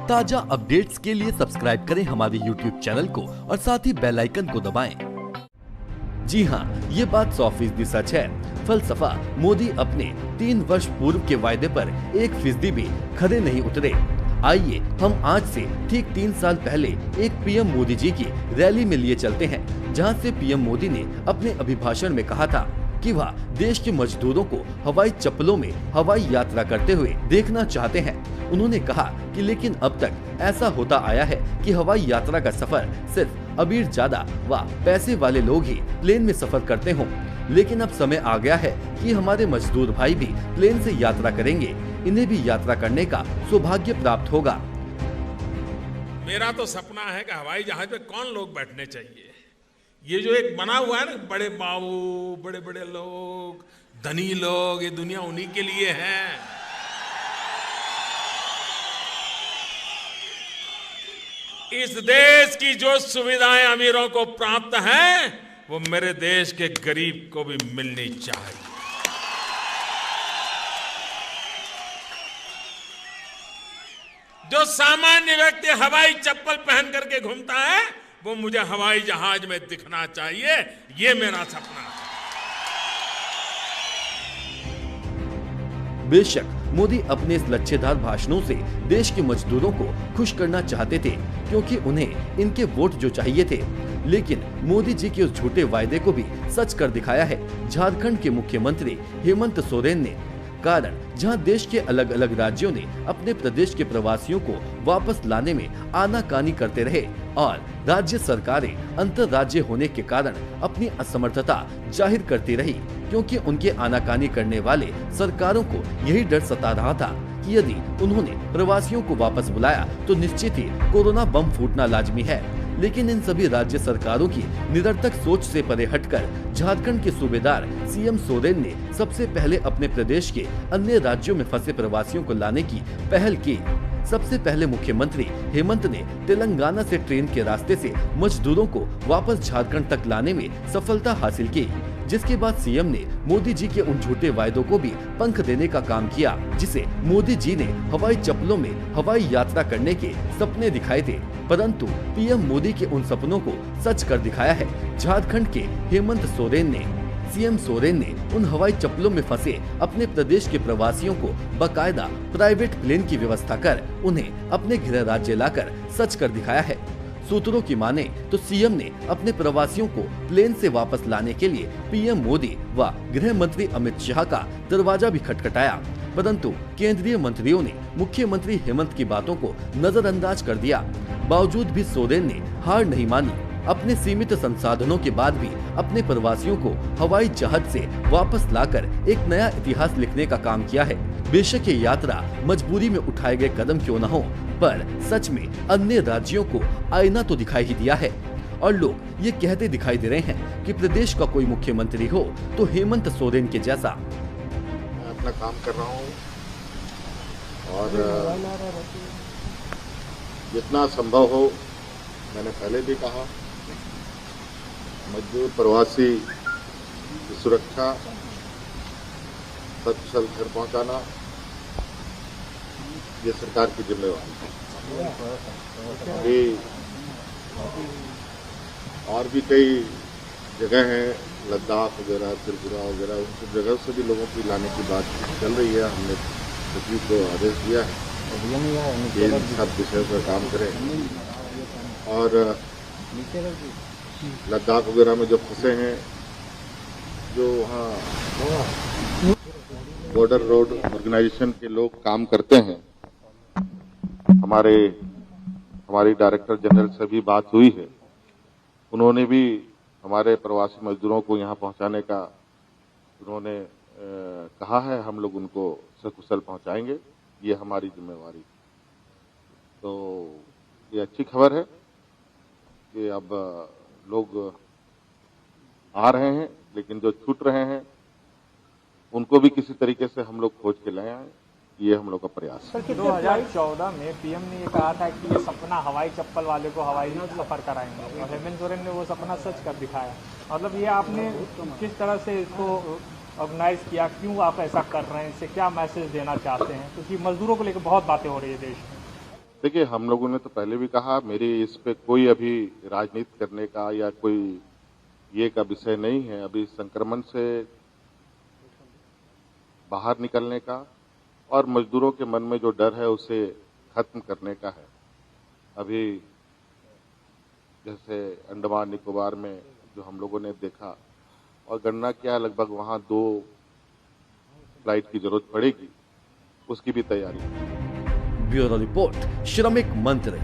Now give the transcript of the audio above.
ताजा अपडेट्स के लिए सब्सक्राइब करें हमारे YouTube चैनल को और साथ ही बेल आइकन को दबाएं। जी हां, ये बात 100% सच है। फलसफा मोदी अपने 3 वर्ष पूर्व के वायदे पर 1% भी खरे नहीं उतरे। आइए हम आज से ठीक 3 साल पहले एक पीएम मोदी जी की रैली में लिए चलते हैं, जहां से पीएम मोदी ने अपने अभिभाषण में कहा था कि वह देश के मजदूरों को हवाई चप्पलों में हवाई यात्रा करते हुए देखना चाहते हैं। उन्होंने कहा कि लेकिन अब तक ऐसा होता आया है कि हवाई यात्रा का सफर सिर्फ अमीर ज्यादा व पैसे वाले लोग ही प्लेन में सफर करते हों, लेकिन अब समय आ गया है कि हमारे मजदूर भाई भी प्लेन से यात्रा करेंगे। इन्हें भी यात्रा करने का सौभाग्य प्राप्त होगा। मेरा तो सपना है कि हवाई जहाज में कौन लोग बैठने चाहिए। ये जो एक बना हुआ है ना, बड़े बाबू, बड़े बड़े लोग, धनी लोग, ये दुनिया उन्हीं के लिए है। इस देश की जो सुविधाएं अमीरों को प्राप्त हैं, वो मेरे देश के गरीब को भी मिलनी चाहिए। जो सामान्य व्यक्ति हवाई चप्पल पहन करके घूमता है, वो मुझे हवाई जहाज में दिखना चाहिए। ये मेरा सपना है। बेशक मोदी अपने इस लच्छेदार भाषणों से देश के मजदूरों को खुश करना चाहते थे, क्योंकि उन्हें इनके वोट जो चाहिए थे। लेकिन मोदी जी के उस झूठे वायदे को भी सच कर दिखाया है झारखंड के मुख्यमंत्री हेमंत सोरेन ने। कारण जहां देश के अलग अलग राज्यों ने अपने प्रदेश के प्रवासियों को वापस लाने में आनाकानी करते रहे और राज्य सरकारें अंतर्राज्य होने के कारण अपनी असमर्थता जाहिर करती रही, क्योंकि उनके आनाकानी करने वाले सरकारों को यही डर सता रहा था कि यदि उन्होंने प्रवासियों को वापस बुलाया तो निश्चित ही कोरोना बम फूटना लाजमी है। लेकिन इन सभी राज्य सरकारों की निरर्थक सोच से परे हटकर झारखंड के सूबेदार सीएम सोरेन ने सबसे पहले अपने प्रदेश के अन्य राज्यों में फंसे प्रवासियों को लाने की पहल की। सबसे पहले मुख्यमंत्री हेमंत ने तेलंगाना से ट्रेन के रास्ते से मजदूरों को वापस झारखंड तक लाने में सफलता हासिल की, जिसके बाद सीएम ने मोदी जी के उन झूठे वायदों को भी पंख देने का काम किया, जिसे मोदी जी ने हवाई चप्पलों में हवाई यात्रा करने के सपने दिखाए थे। परंतु पीएम मोदी के उन सपनों को सच कर दिखाया है झारखंड के हेमंत सोरेन ने। सीएम सोरेन ने उन हवाई चप्पलों में फंसे अपने प्रदेश के प्रवासियों को बकायदा प्राइवेट प्लेन की व्यवस्था कर उन्हें अपने गृह राज्य लाकर सच कर दिखाया है। सूत्रों की माने तो सीएम ने अपने प्रवासियों को प्लेन से वापस लाने के लिए पीएम मोदी व गृह मंत्री अमित शाह का दरवाजा भी खटखटाया, परंतु केंद्रीय मंत्रियों ने मुख्यमंत्री हेमंत की बातों को नजरअंदाज कर दिया। बावजूद भी सोरेन ने हार नहीं मानी। अपने सीमित संसाधनों के बाद भी अपने प्रवासियों को हवाई जहाज से वापस लाकर एक नया इतिहास लिखने का काम किया है। बेशक ये यात्रा मजबूरी में उठाए गए कदम क्यों न हो, पर सच में अन्य राज्यों को आईना तो दिखाई ही दिया है और लोग ये कहते दिखाई दे रहे हैं कि प्रदेश का कोई मुख्यमंत्री हो तो हेमंत सोरेन के जैसा। मैं अपना काम कर रहा हूँ और जितना संभव हो, मैंने पहले भी कहा, मजदूर प्रवासी की सुरक्षा, सकुशल घर पहुंचाना, ये सरकार की जिम्मेवारी है। अभी और भी कई जगह हैं, लद्दाख वगैरह, त्रिपुरा वगैरह, उन सब जगह से भी लोगों की लाने की बात चल रही है। हमने सचिव को आदेश दिया है कि इन सब विषयों पर काम करें और लद्दाख वगैरह में जो फंसे हैं, जो वहाँ बॉर्डर रोड ऑर्गेनाइजेशन के लोग काम करते हैं, हमारी डायरेक्टर जनरल से भी बात हुई है। उन्होंने भी हमारे प्रवासी मजदूरों को यहाँ पहुँचाने का उन्होंने कहा है। हम लोग उनको सकुशल पहुँचाएंगे, ये हमारी जिम्मेवारी। तो ये अच्छी खबर है कि अब लोग आ रहे हैं, लेकिन जो छूट रहे हैं उनको भी किसी तरीके से हम लोग खोज के लाए आए। ये हम लोग का प्रयास है। 2014 में पीएम ने ये कहा था कि ये सपना हवाई चप्पल वाले को हवाई सफर कराएंगे और हेमंत सोरेन ने वो सपना सच कर दिखाया। मतलब ये आपने किस तरह से इसको ऑर्गेनाइज किया, क्यों आप ऐसा कर रहे हैं, इससे क्या मैसेज देना चाहते हैं? क्योंकि मजदूरों को लेकर बहुत बातें हो रही है देश में। देखिए, हम लोगों ने तो पहले भी कहा, मेरी इस पे कोई अभी राजनीति करने का या कोई ये का विषय नहीं है। अभी संक्रमण से बाहर निकलने का और मजदूरों के मन में जो डर है उसे खत्म करने का है। अभी जैसे अंडमान निकोबार में जो हम लोगों ने देखा और गणना किया, लगभग वहां 2 फ्लाइट की जरूरत पड़ेगी, उसकी भी तैयारी है। ब्यूरो रिपोर्ट, श्रमिक मंत्र।